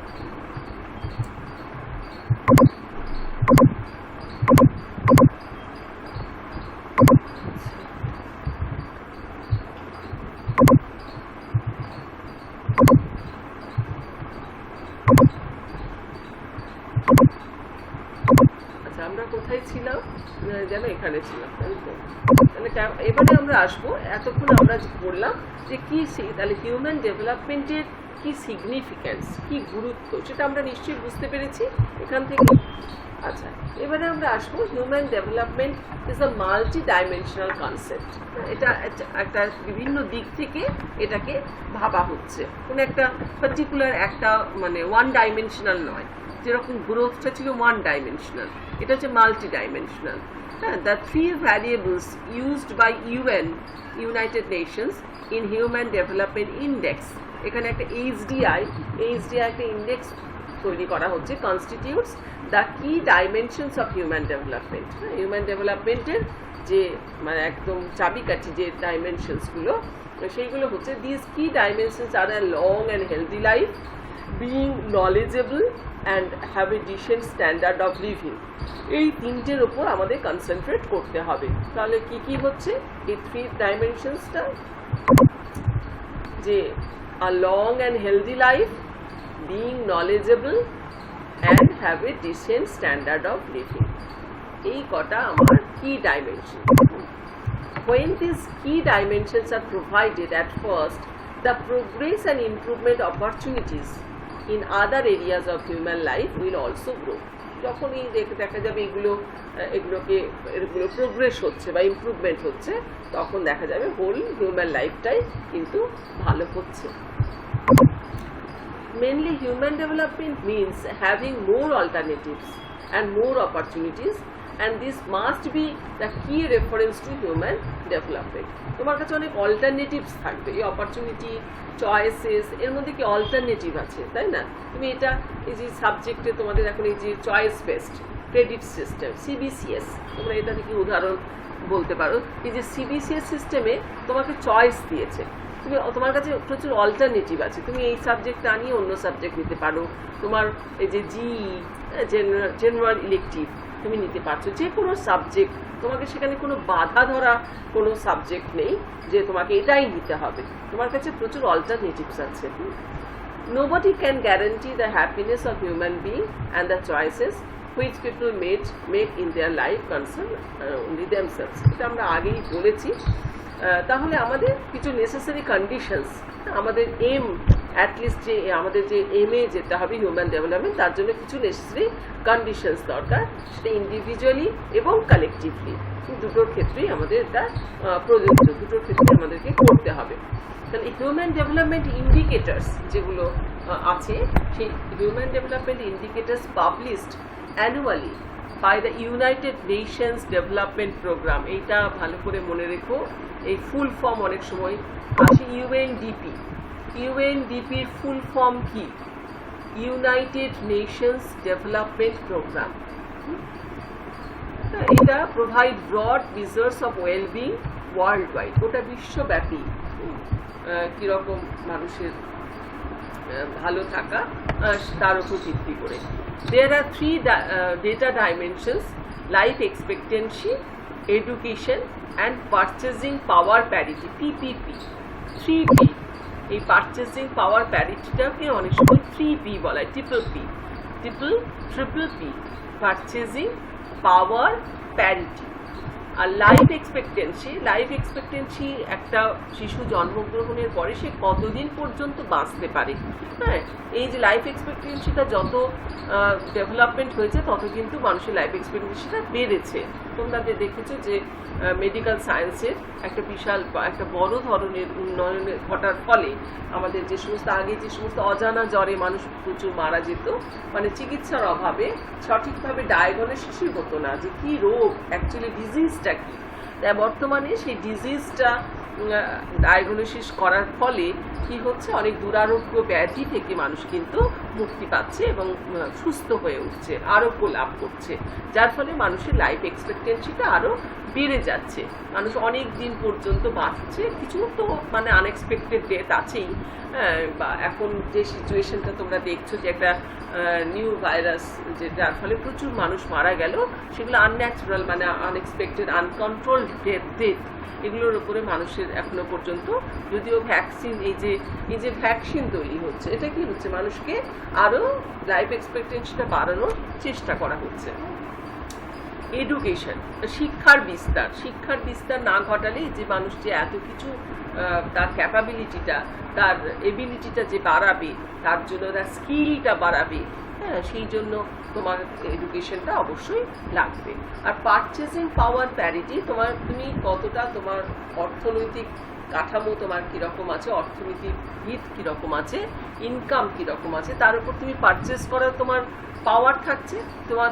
আমরা কোথায় ছিলাম যেন? এখানে ছিলাম, তাই তো? তাহলে এবারে আমরা আসবো, এতক্ষণ আমরা বললাম যে কি, তাহলে হিউম্যান ডেভেলপমেন্টের কি সিগনিফিক্যান্স, কি গুরুত্ব, সেটা আমরা নিশ্চয়ই বুঝতে পেরেছি এখান থেকে। আচ্ছা, এবারে আমরা আসবো, human development is a multi dimensional concept. এটা একটা বিভিন্ন দিক থেকে এটাকে ভাবা হচ্ছে, কোনো একটা পার্টিকুলার একটা মানে ওয়ান ডাইমেনশনাল নয়। যেরকম গ্রোথটা ছিল ওয়ান ডাইমেনশনাল, এটা হচ্ছে মাল্টি ডাইমেনশনাল। হ্যাঁ, the three variables used by United Nations in human development index, এখানে একটা এইচডিআই একটা ইন্ডেক্স তৈরি করা হচ্ছে, constitutes the key dimensions of human development. Human ডেভেলপমেন্টের যে মানে একদম চাবিকাঠি যে ডাইমেনশনসগুলো, সেইগুলো হচ্ছে this key dimensions are a long and healthy life, being knowledgeable and have a decent standard of living. এই তিনটের ওপর আমাদের কনসেন্ট্রেট করতে হবে। তাহলে কি কি হচ্ছে এই থ্রি ডাইমেনশনসটা? যে আ long and healthy life, being knowledgeable and have a decent standard of living, এই কটা আমার কি dimension. When these key dimensions are provided at first, the progress and improvement opportunities in other areas of human life will also grow. যখনই দেখা যাবে এগুলো progress হচ্ছে বা ইমপ্রুভমেন্ট হচ্ছে, তখন দেখা যাবে হোল হিউম্যান লাইফটাই কিন্তু ভালো হচ্ছে। Mainly human development means having more alternatives and more opportunities, and this must be the key reference to human development. তোমার কাছে অনেক অল্টারনেটিভস থাকবে, এই অপরচুনিটি, চয়েসেস, এর মধ্যে কি অল্টারনেটিভ আছে, তাই না? তুমি এটা এই যে সাবজেক্টে তোমাদের এখন এই যে choice based credit system, CBCS, তোমরা এটা থেকে উদাহরণ বলতে পারো। এই যে সিবিসিএস সিস্টেমে তোমাকে চয়েস দিয়েছে, তোমার কাছে প্রচুর অল্টারনেটিভ আছে, তুমি এই সাবজেক্টটা নিয়ে অন্য সাবজেক্ট নিতে পারো। তোমার এই যে জেনারেল ইলেকটিভ তুমি নিতে পারছো, যে কোনো সাবজেক্ট, তোমাকে সেখানে কোনো বাধা ধরা কোনো সাবজেক্ট নেই যে তোমাকে এটাই নিতে হবে, তোমার কাছে প্রচুর অল্টারনেটিভস আছে। Nobody can guarantee the happiness of human being and the choices which people make in their life concern only themselves. এটা আমরা আগেই বলেছি। তাহলে আমাদের কিছু নেসেসারি কন্ডিশনস, আমাদের এম, অ্যাটলিস্ট যে আমাদের যে এমে যেতে হবে হিউম্যান ডেভেলপমেন্ট, তার জন্য কিছু নেসেসারি কন্ডিশনস দরকার, সেটা ইন্ডিভিজুয়ালি এবং কালেকটিভলি, দুটোর ক্ষেত্রেই আমাদের এটা প্রযোজ্য, দুটোর ক্ষেত্রে আমাদেরকে করতে হবে। তাহলে হিউম্যান ডেভেলপমেন্ট ইন্ডিকেটার্স যেগুলো আছে, সেই human development indicators published annually by the United Nations development programme. এইটা ভালো করে মনে রেখো, এই ফুল ফর্ম অনেক সময় আসে, ইউএনডিপির ফুল ফর্ম কি? United Nations development Programme. এটা provide broad measures of wellbeing world wide, ওটা বিশ্বব্যাপী কীরকম মানুষের ভালো থাকা তার উপর ভিত্তি করে। There are three data dimensions: life expectancy, education and purchasing power parity, PPP, 3P। এই পারচেজিং পাওয়ার প্যারিটিটাকে অনেক সময় 3P বলা হয়, ট্রিপল পি, পারচেজিং পাওয়ার প্যারিটি। আর লাইফ এক্সপেক্টেন্সি একটা শিশু জন্মগ্রহণের পরে সে কতদিন পর্যন্ত বাঁচতে পারে। হ্যাঁ, এই যে লাইফ এক্সপেক্টেন্সিটা যত ডেভেলপমেন্ট হয়েছে তত কিন্তু মানুষের লাইফ এক্সপেক্টেন্সিটা বেড়েছে। তোমরা যে দেখেছো যে মেডিকেল সায়েন্সের একটা বড় ধরনের উন্নয়ন ঘটার ফলে আমাদের যে সমস্ত আগে যে সমস্ত অজানা জ্বরে মানুষ প্রচুর মারা যেত, মানে চিকিৎসার অভাবে সঠিকভাবে ডায়াগনোসিসই হতো না যে কি রোগ, অ্যাকচুয়ালি ডিজিজটা কি। তাই বর্তমানে সেই ডিজিজটা ডায়াগনোসিস করার ফলে কি হচ্ছে, অনেক দুরারোগ্য ব্যাধি থেকে মানুষ কিন্তু মুক্তি পাচ্ছে এবং সুস্থ হয়ে উঠছে, আরোগ্য লাভ করছে, যার ফলে মানুষের লাইফ এক্সপেক্টেন্সিটা আরও বেড়ে যাচ্ছে, মানুষ অনেক দিন পর্যন্ত বাঁচছে। কিছু তো মানে আনএক্সপেক্টেড ডেথ আছেই, বা এখন যে সিচুয়েশনটা তোমরা দেখছো যে একটা নিউ ভাইরাস, যার ফলে প্রচুর মানুষ মারা গেল, সেগুলো আনন্যাচারাল, মানে আনএক্সপেক্টেড, আনকন্ট্রোলড ডেথ, এগুলোর উপরে মানুষের এখনো পর্যন্ত, যদিও ভ্যাকসিন, এই যে ভ্যাকসিন তৈরি হচ্ছে, এটা কি হচ্ছে, মানুষকে আরও লাইফ এক্সপেক্টেন্সিটা বাড়ানোর চেষ্টা করা হচ্ছে। এডুকেশন, শিক্ষার বিস্তার না ঘটালে যে মানুষ যে এত কিছু তার ক্যাপাবিলিটিটা, তার এবিলিটিটা যে বাড়াবে, তার জন্য তার স্কিলটা বাড়াবে, হ্যাঁ, সেই জন্য তোমার এডুকেশনটা অবশ্যই লাগবে। আর পারচেজিং পাওয়ার প্যারিটি, তুমি কতটা তোমার অর্থনৈতিক কাঠামো তোমার কীরকম আছে, অর্থনৈতিক ভিত কীরকম আছে, ইনকাম কীরকম আছে, তার উপর তুমি পারচেস করার তোমার পাওয়ার থাকছে,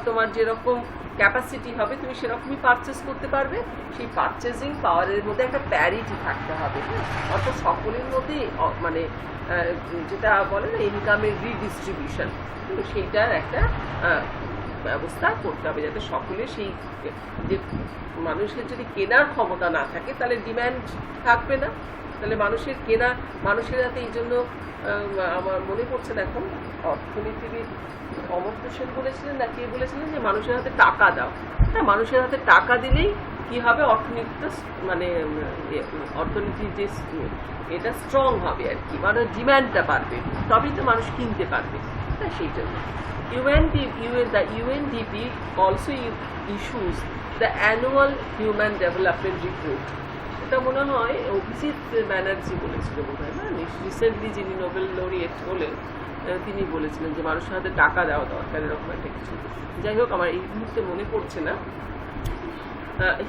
তোমার যেরকম ক্যাপাসিটি হবে তুমি সেরকমই পারচেস করতে পারবে। সেই পারচেজিং পাওয়ারের মধ্যে একটা প্যারিটি থাকতে হবে, অর্থাৎ সকলের মধ্যেই মানে যেটা বলে না ইনকামের রিডিস্ট্রিবিউশন, সেইটার একটা ব্যবস্থা করতে হবে, যাতে সকলে সেই যে মানুষের যদি কেনার ক্ষমতা না থাকে তাহলে ডিম্যান্ড থাকবে না, তাহলে মানুষের হাতে, এই জন্য আমার মনে পড়ছে না এখন, অর্থনীতিবিদ অমর্ত্য সেন বলেছিলেন না কে বলেছিলেন যে মানুষের হাতে টাকা দাও। হ্যাঁ, মানুষের হাতে টাকা দিলেই কি হবে, অর্থনীতিটা মানে অর্থনীতির যে এটা স্ট্রং হবে আর কি, মানে ডিম্যান্ডটা বাড়বে, তবেই তো মানুষ কিনতে পারবে। হ্যাঁ, সেই জন্য the UNDP also issues the annual human development report। এটা মনে হয় অভিজিৎ ব্যানার্জি বলেছিল বোধ হয়, না রিসেন্টলি যিনি নোবেল লরিয়েট হলেন, তিনি বলেছিলেন যে মানুষের হাতে টাকা দেওয়া দরকার, এরকম একটা কিছু। যাই হোক, আমার এই মুহূর্তে মনে পড়ছে না।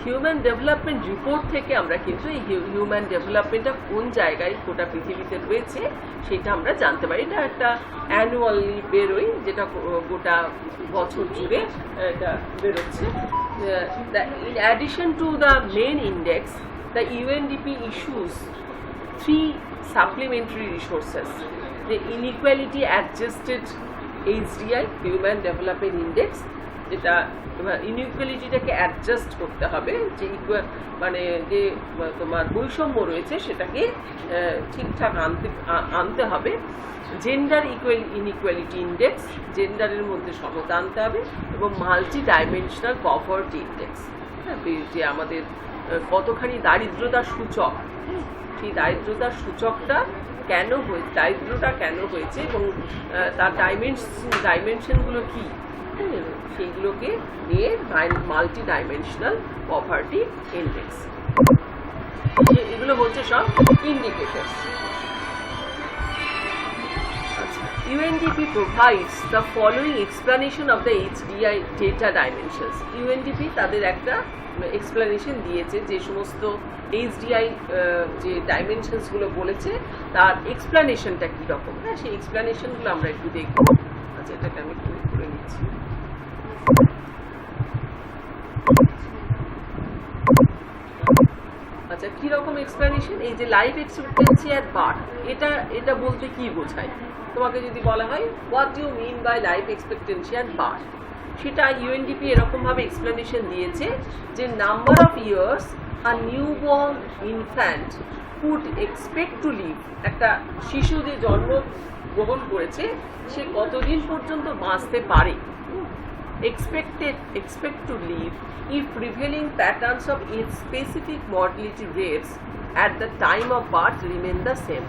হিউম্যান ডেভেলপমেন্ট রিপোর্ট থেকে আমরা কিন্তু এই হিউম্যান ডেভেলপমেন্টটা কোন জায়গায় গোটা পৃথিবীতে রয়েছে সেটা আমরা জানতে পারি। এটা একটা অ্যানুয়ালি বেরোয়, যেটা গোটা বছর জুড়ে এটা বেরোচ্ছে। In addition to the main index, the UNDP issues 3 supplementary resources: the Inequality Adjusted HDI, Human Development Index, যেটা ইনইকুয়ালিটিটাকে অ্যাডজাস্ট করতে হবে, যে মানে যে তোমার বৈষম্য রয়েছে সেটাকে ঠিকঠাক আনতে হবে। জেন্ডার ইনইকুয়ালিটি ইন্ডেক্স, জেন্ডারের মধ্যে সমতা আনতে হবে, এবং মাল্টি ডাইমেনশনাল পভার্টি ইন্ডেক্স, যে আমাদের কতখানি দারিদ্রতার সূচক, সেই দারিদ্রতার সূচকটা দারিদ্রটা কেন হয়েছে এবং তার ডাইমেনশনগুলো কী, সেইগুলোকে নিয়ে মাল্টি ডাইমেনশনাল পভার্টি ইন্ডেক্স, এগুলো হচ্ছে সব indicators. UNDP provides the following explanation of the HDI data dimensions. UNDP তাদের একটা এক্সপ্লেনেশন দিয়েছে, যে সমস্ত HDI যে ডাইমেনশনসগুলো বলেছে তার এক্সপ্লেনেশনটা কীরকম। হ্যাঁ, সেই এক্সপ্লেনেশনগুলো আমরা একটু দেখব। আচ্ছা, এটাকে আমি একটু করে নিচ্ছি। আচ্ছা, কীরকম এক্সপ্লেনেশন? এই যে লাইফ এক্সপেক্টেন্সি অ্যাট বার্থ, এটা বলতে কি বোঝায়? তোমাকে যদি বলা হয় what do you mean by life expectancy at birth, সেটা ইউএনডিপি এরকমভাবে এক্সপ্লেনেশন দিয়েছে যে number of years a newborn infant could expect to live, একটা শিশু যে জন্ম গ্রহণ করেছে সে কতদিন পর্যন্ত বাঁচতে পারে, expect to live if prevailing patterns of age specific mortality rates at the time of birth remain the same.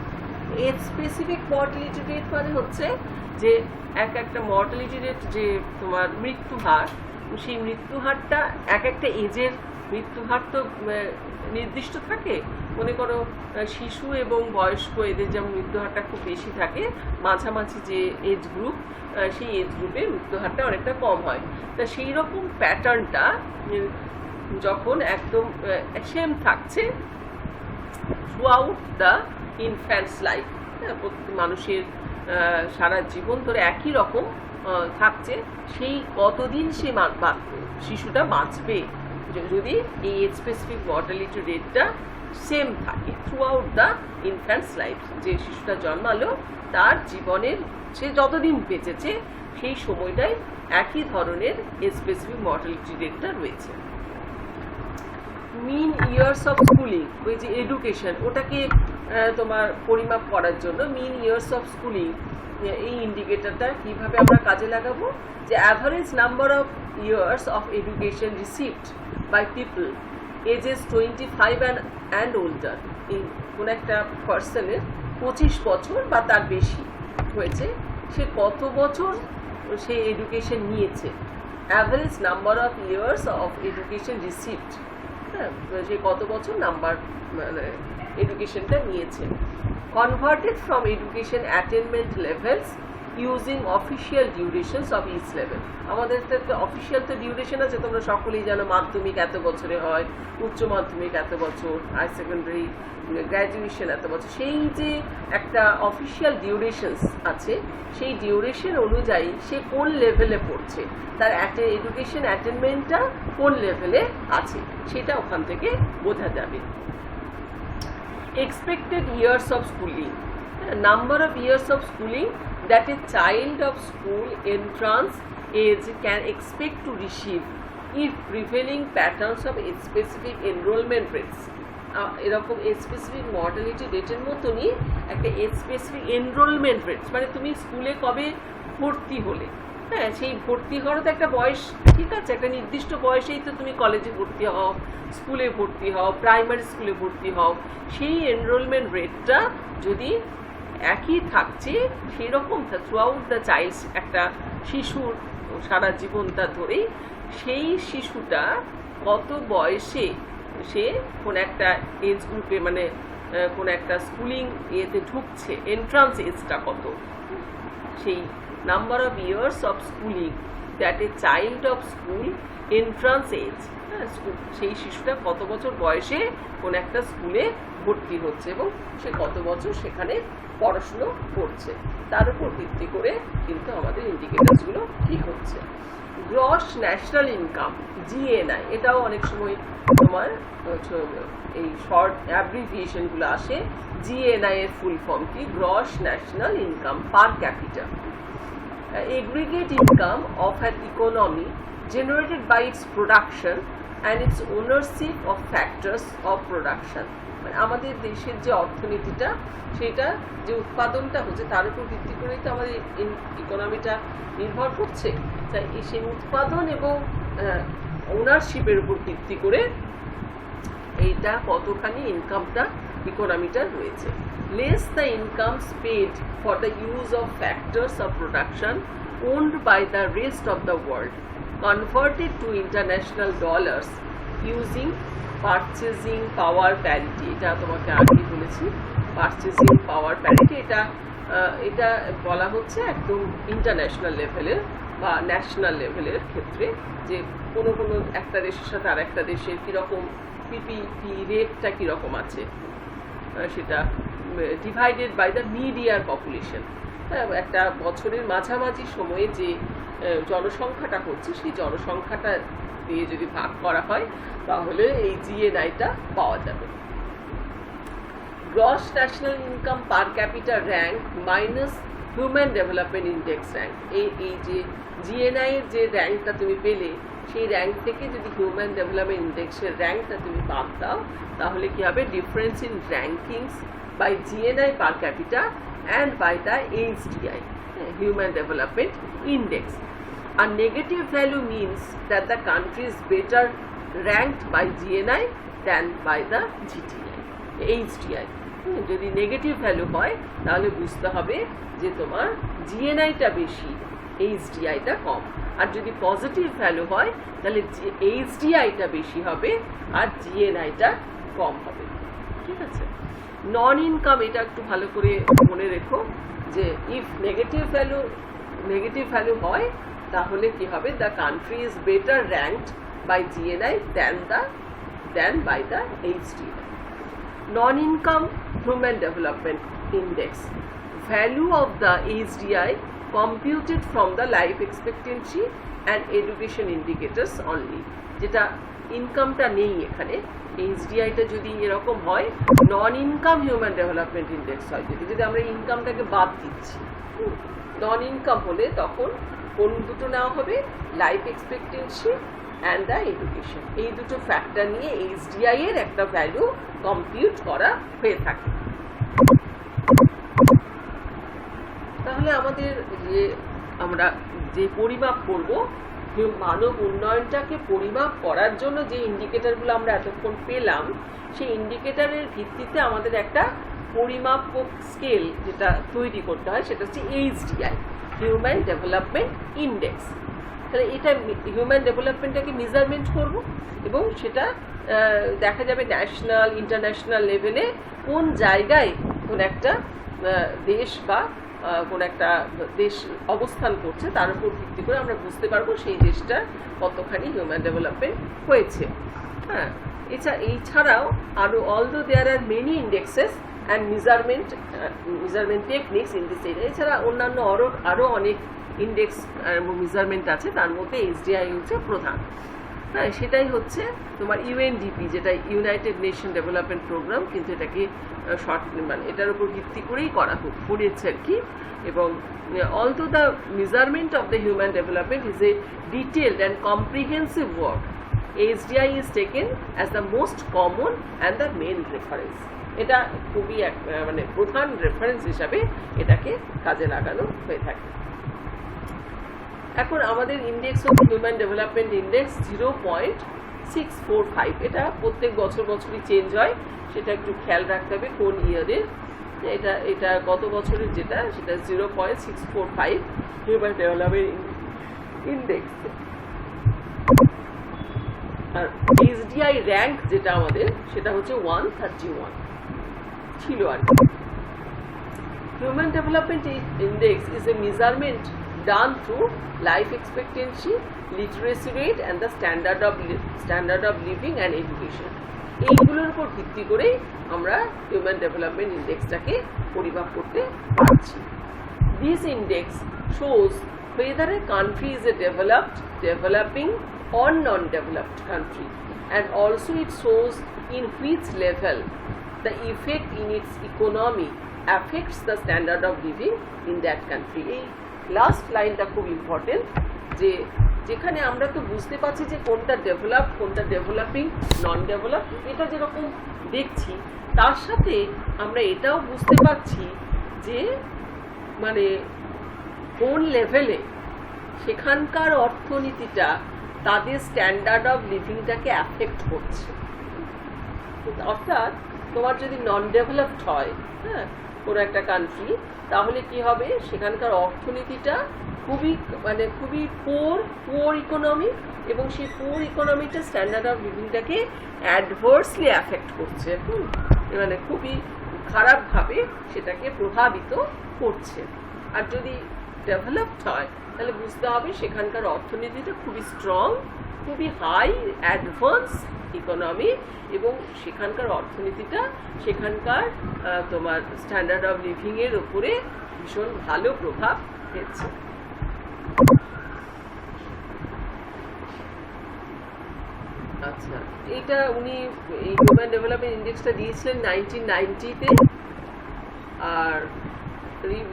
Age specific mortality rate মানে হচ্ছে যে একটা মর্টালিটি রেট, যে তোমার মৃত্যু হার, সেই মৃত্যু হারটা একটা এজের মৃত্যু হার তো নির্দিষ্ট থাকে। মনে করো শিশু এবং বয়স্ক এদের যেমন মৃত্যু হারটা খুব বেশি থাকে, মাঝামাঝি যে এজ গ্রুপ সেই এজ গ্রুপে মৃত্যু হারটা অনেকটা কম হয়। তা সেই রকম প্যাটার্নটা যখন একদম সেম থাকছে থ্রুআউট দ্য ইনফ্যান্টস লাইফ, প্রত্যেক মানুষের সারা জীবন ধরে একই রকম থাকছে, সেই কতদিন সে শিশুটা বাঁচবে যদি এই এজ স্পেসিফিক মর্টালিটি রেটটা সেম থাকে থ্রুআউট দ্য ইনফ্যান্টস লাইফ। যে শিশুটা জন্মালো তার জীবনের সে যতদিন বেঁচেছে সেই সময়টায় একই ধরনের এজ স্পেসিফিক মর্টালিটি রেটটা রয়েছে। মিন ইয়ার্স অফ স্কুলিং, ওই যে এডুকেশন, ওটাকে তোমার পরিমাপ করার জন্য মিন ইয়ার্স অফ স্কুলিং এই ইন্ডিকেটরটা কিভাবে আমরা কাজে লাগাবো, যে average number of years of education received by people ages 25 and older. এই কোন একটা পার্সনের 25 বছর বা তার বেশি হয়েছে, সে কত বছর সে এডুকেশন নিয়েছে, average number of years of education received, হ্যাঁ, সে কত বছর নাম্বার মানে এডুকেশনটা নিয়েছে। Converted from education attainment levels using official durations of each level. আমাদের তো অফিসিয়াল তো ডিউরেশন আছে, তোমরা সকলেই জানো, মাধ্যমিক এত বছরে হয়, উচ্চ মাধ্যমিক এত বছর, হায়ার সেকেন্ডারি গ্র্যাজুয়েশন এত বছর, সেই যে একটা অফিসিয়াল ডিউরেশনস আছে সেই ডিউরেশন অনুযায়ী সে কোন লেভেলে পড়ছে, তার এডুকেশন অ্যাটেনমেন্টটা কোন লেভেলে আছে সেটা ওখান থেকে বোঝা যাবে। Expected years of schooling, number of years of schooling that a child of school entrance age can expect to receive if prevailing patterns of age specific enrollment rates, এরকম এজ স্পেসিফিক মর্টালিটি রেটের মতনই একটা age specific enrolment rate, মানে তুমি স্কুলে কবে ভর্তি হলে, হ্যাঁ, সেই ভর্তি হওয়ার তো একটা বয়স ঠিক আছে, একটা নির্দিষ্ট বয়সেই তো তুমি কলেজে ভর্তি হও, স্কুলে ভর্তি হও, প্রাইমারি স্কুলে ভর্তি হও, সেই এনরোলমেন্ট রেটটা যদি একই থাকছে সেরকম থ্রুআউট দ্য চাইল্ডস, একটা শিশুর সারা জীবনটা ধরেই সেই শিশুটা কত বয়সে সে কোন একটা এজ গ্রুপে মানে কোন একটা স্কুলিং এতে ঢুকছে, এন্ট্রান্স এজটা কত, সেই number of years of schooling that a child of school entrance age, হ্যাঁ, সেই শিশুটা কত বছর বয়সে কোন একটা স্কুলে ভর্তি হচ্ছে এবং সে কত বছর সেখানে পড়াশুনো করছে, তার উপর ভিত্তি করে কিন্তু আমাদের ইন্ডিকেটরসগুলো ঠিক হচ্ছে। গ্রস ন্যাশনাল ইনকাম, জিএনআই, এটাও অনেক সময় তোমার এই শর্ট অ্যাব্রিভিয়েশনগুলো আসে। জিএনআই এর ফুল ফর্ম কি? Gross national income per capital, aggregate income of an economy generated by its production and its ownership of factors of production. মানে আমাদের দেশের যে অর্থনীতিটা সেটা যে উৎপাদনটা হচ্ছে তার উপর ভিত্তি করেই তো আমাদের ইকোনমিটা নির্ভর করছে, তাই সেই উৎপাদন এবং ওনারশিপের উপর ভিত্তি করে এইটা কতখানি ইনকামটা ইকোনমিটা রয়েছে। Less the incomes paid for the use of factors of production owned by the rest of the world, converted to international dollars using purchasing power parity, এটা তোমাকে আগে বলেছি, purchasing power parity, এটা বলা হচ্ছে একদম ইন্টারন্যাশনাল লেভেলের বা ন্যাশনাল লেভেলের ক্ষেত্রে, যে কোনো কোনো একটা দেশের সাথে আর একটা দেশের কীরকম পিপিপি রেটটা কীরকম আছে সেটা ডিভাইডেড বাই দ্য মিডিয়ার পপুলেশন, একটা বছরের মাঝামাঝি সময়ে যে জনসংখ্যাটা হচ্ছে সেই জনসংখ্যাটা দিয়ে যদি ভাগ করা হয় তাহলে এই জিএনআইটা পাওয়া যাবে। গ্রস ন্যাশনাল ইনকাম পার capital rank minus human development index rank, এই যে জিএনআই এর যে র্যাঙ্কটা তুমি পেলে সেই র্যাঙ্ক থেকে যদি হিউম্যান ডেভেলপমেন্ট ইন্ডেক্সের র্যাঙ্কটা তুমি বাদ দাও তাহলে কি হবে? Difference in rankings by GNI per capita and by the HDI, Human Development Index. আর negative value means that the country is better ranked by GNI than by the GTI HDI. যদি negative value হয় তাহলে বুঝতে হবে যে তোমার জিএনআইটা বেশি, এইচডিআইটা কম। আর যদি পজিটিভ ভ্যালু হয় তাহলে এইচডিআইটা বেশি হবে আর জিএনআইটা কম হবে। ঠিক আছে, নন ইনকাম এটা একটু ভালো করে মনে রেখো যে ইফ নেগেটিভ ভ্যালু হয় তাহলে কি হবে, the country is better ranked by GNI than by the HDI. Non-income human development index, value of the HDI computed from the life expectancy and education indicators only, যেটা ইনকামটা নেই এখানে। এইচডিআইটা যদি এরকম হয়, নন ইনকাম হিউম্যান ডেভেলপমেন্ট ইন্ডেক্স হয় যদি আমরা ইনকামটাকে বাদ দিচ্ছি। নন ইনকাম হলে তখন কোন দুটো নেওয়া হবে, life expectancy and the education, এই দুটো ফ্যাক্টর নিয়ে এইচডিআই এর একটা ভ্যালু কম্পিউট করা হয়ে থাকে। তাহলে আমাদের আমরা যে পরিমাপ করব, মানব উন্নয়নটাকে পরিমাপ করার জন্য যে ইন্ডিকেটরগুলো আমরা এতক্ষণ পেলাম, সেই ইন্ডিকেটরের ভিত্তিতে আমাদের একটা পরিমাপক স্কেল যেটা তৈরি করতে হয়, সেটা হচ্ছে এইচডিআই, হিউম্যান ডেভেলপমেন্ট ইন্ডেক্স। তাহলে এটা হিউম্যান ডেভেলপমেন্টটাকে মেজারমেন্ট করব এবং সেটা দেখা যাবে ন্যাশনাল ইন্টারন্যাশনাল লেভেলে কোন জায়গায় কোন একটা দেশ বা কোন একটা দেশ অবস্থান করছে, তার উপর ভিত্তি করে আমরা বুঝতে পারবো সেই দেশটার কতখানি হিউম্যান ডেভেলপমেন্ট হয়েছে। হ্যাঁ, এছাড়াও আরও although there are many indexes and measurement techniques in this area, এছাড়া অন্যান্য আরও অনেক ইন্ডেক্স মেজারমেন্ট আছে, তার মধ্যে এইচডিআই হচ্ছে প্রধান। হ্যাঁ, সেটাই হচ্ছে তোমার ইউএনডিপি, যেটা ইউনাইটেড নেশন ডেভেলপমেন্ট প্রোগ্রাম, কিন্তু এটাকে মানে এটার উপর ভিত্তি করেই করেছে আর কি। এবং although the measurement of the human development is a detailed and comprehensive work, HDI is taken as the most common and the main reference. এটা খুবই মানে প্রধান রেফারেন্স হিসাবে এটাকে কাজে লাগানো হয়ে থাকে। এখন আমাদের index of human development index 0.645, এটা প্রত্যেক বছরই চেঞ্জ হয়, সেটা একটু খেয়াল রাখতে হবে কোন ইয়ারের। এটা গত বছরের যেটা, সেটা 0.645 হিউম্যান ডেভেলপমেন্ট ইন্ডেক্স। আর এইচডিআই র্যাঙ্ক যেটা আমাদের, সেটা হচ্ছে 131 ছিল আর কি। Human development index is a measurement done through life expectancy, literacy rate and the standard of living and education, এইগুলোর উপর ভিত্তি করে আমরা হিউম্যান ডেভেলপমেন্ট ইন্ডেক্সটাকে পরিমাপ করতে পারছি। This index shows whether a country is a developed, developing or non-developed country, and also it shows in which level the effect in its economy affects the standard of living in that country. Last লাইনটা খুব important, যে যেখানে আমরা তো বুঝতে পারছি যে কোনটা ডেভেলপ, কোনটা ডেভেলপিং, নন ডেভেলপ, এটা যেরকম দেখছি, তার সাথে আমরা এটাও বুঝতে পারছি যে মানে কোন লেভেলে সেখানকার অর্থনীতিটা তাদের স্ট্যান্ডার্ড অফ লিভিংটাকে অ্যাফেক্ট করছে। অর্থাৎ তোমার যদি নন ডেভেলপড হয়, হ্যাঁ, কোনো একটা কান্ট্রি, তাহলে কি হবে, সেখানকার অর্থনীতিটা খুবই পোর ইকোনমি, এবং সেই পোর ইকোনমিটা স্ট্যান্ডার্ড অফ লিভিংটাকে অ্যাডভার্সলি অ্যাফেক্ট করছে, মানে খুবই খারাপভাবে সেটাকে প্রভাবিত করছে। আর যদি ডেভেলপড হয় তাহলে বুঝতে হবে সেখানকার অর্থনীতিটা খুবই স্ট্রং, খুবই হাই অ্যাডভান্স ইকোনমি, এবং সেখানকার অর্থনীতিটা সেখানকার তোমার স্ট্যান্ডার্ড অফ লিভিংয়ের উপরে ভীষণ ভালো প্রভাব ফেলছে। আচ্ছা, এইটা উনি এই হিউম্যান ডেভেলপমেন্ট ইন্ডেক্সটা দিয়েছিলেন 1990-তে, আর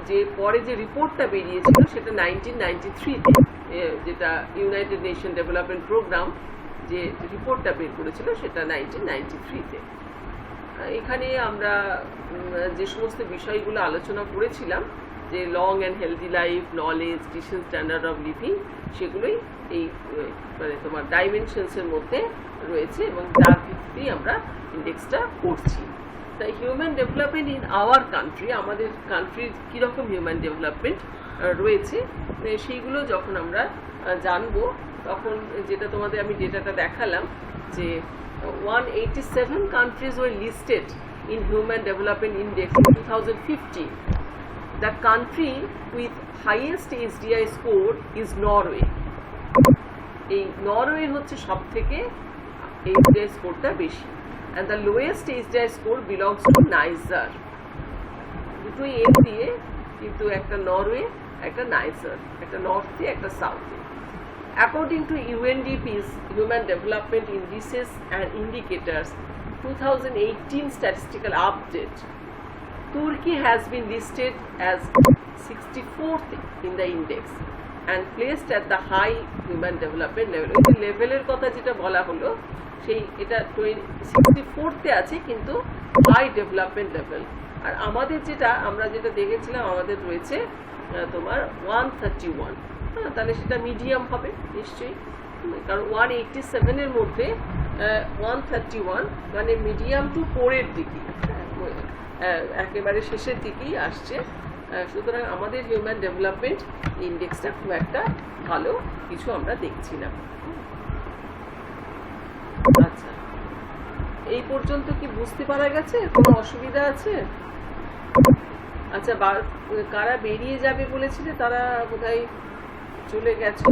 যে পরে যে রিপোর্টটা বেরিয়েছিল সেটা 1993-তে, যেটা ইউনাইটেড নেশন ডেভেলপমেন্ট প্রোগ্রাম যে রিপোর্টটা বের করেছিল সেটা 1993-তে। এখানে আমরা যে সমস্ত বিষয়গুলো আলোচনা করেছিলাম যে long and healthy life, knowledge, decent standard of living, সেগুলোই এই মানে তোমার ডাইমেনশনসের মধ্যে রয়েছে এবং যার ভিত্তিতেই আমরা ইন্ডেক্সটা করছি। তাই human development in our country, আমাদের কান্ট্রির কীরকম হিউম্যান ডেভেলপমেন্ট রয়েছে সেইগুলো যখন আমরা জানবো, তখন যেটা তোমাদের আমি ডেটাটা দেখালাম যে 187 countries were listed in Human Development Index in 2015. The country with highest HDI score is Norway. এই নরওয়ে হচ্ছে সব থেকে HDI স্কোরটা বেশি, and the lowest HDI score belongs to Niger. দুটোই এন দিয়ে, কিন্তু একটা নরওয়ে একটা নাইজার, একটা নর্থে একটা সাউথে। According to UNDP's Human Development Indices and Indicators 2018 statistical update, Turkey has been listed as 64th in the index and placed at the high human development level. ওই যে লেভেলের কথা যেটা বলা হলো, সেই এটা 64th আছে, কিন্তু হাই ডেভেলপমেন্ট লেভেল। আর আমাদের আমরা যেটা দেখেছিলাম, আমাদের রয়েছে তোমার 131, তাহলে সেটা মিডিয়াম হবে নিশ্চয়ই, কারণ 187-এর মধ্যে 131 মানে মিডিয়াম টু পোরের দিকে, একেবারে শেষের দিকেই আসছে। সুতরাং আমাদের হিউম্যান ডেভেলপমেন্ট ইন্ডেক্সটা খুব একটা ভালো কিছু আমরা দেখছি না। আচ্ছা, এই পর্যন্ত কি বুঝতে পারা গেছে? কোনো অসুবিধা আছে? আচ্ছা, কারা বেরিয়ে যাবে বলেছিলে তারা বোধহয় চলে গেছে।